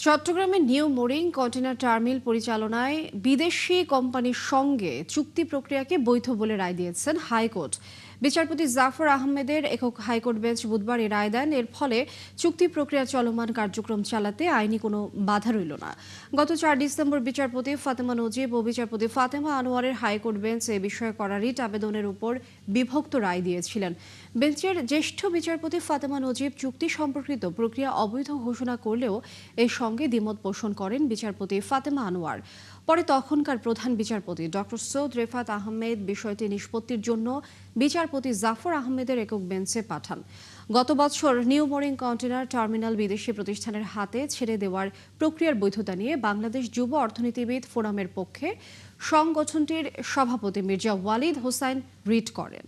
চট্টগ্রামের new mooring container terminal পরিচালনায় বিদেশি কোম্পানির সঙ্গে চুক্তি প্রক্রিয়াকে বৈধ বলে রায় দিয়েছেন হাইকোর্ট। বিচারপতি জাফর আহমেদের একক হাইকোর্ট বেঞ্চ বুধবার এই রায় দেন। এর ফলে চুক্তি প্রক্রিয়া চলমান কার্যক্রম চালাতে আইনি কোনো বাধা রইল না। গত 4 ডিসেম্বর বিচারপতি ফাতেমা নজিব ও বিচারপতি ফাতেমা আনোয়ারের হাইকোর্ট বেঞ্চ এ বিষয়ে করা রিট আবেদনের উপর বিভক্ত রায় দিয়েছিলেন। বেঞ্চের জ্যেষ্ঠ বিচারপতি ফাতেমা নজিব চুক্তি সম্পর্কিত প্রক্রিয়া অবৈধ ঘোষণা করলেও এর সঙ্গে দ্বিমত পোষণ করেন বিচারপতি ফাতেমা আনোয়ার। পরে তখনকার প্রধান বিচারপতি ডক্টর সৈয়দ রেফাত আহমেদ বিষয়টি নিষ্পত্তির জন্য বিচারপতি জাফর আহমেদের একক বেঞ্চে পাঠান। গত বছর নিউ মোরিং কন্টেইনার টার্মিনাল বিদেশি প্রতিষ্ঠানের হাতে ছেড়ে দেওয়ার প্রক্রিয়ার বৈধতা নিয়ে বাংলাদেশ যুব অর্থনীতিবিদ ফোরামের পক্ষে সংগঠনটির সভাপতি মির্জা ওয়ালিদ হোসাইন রিট করেন।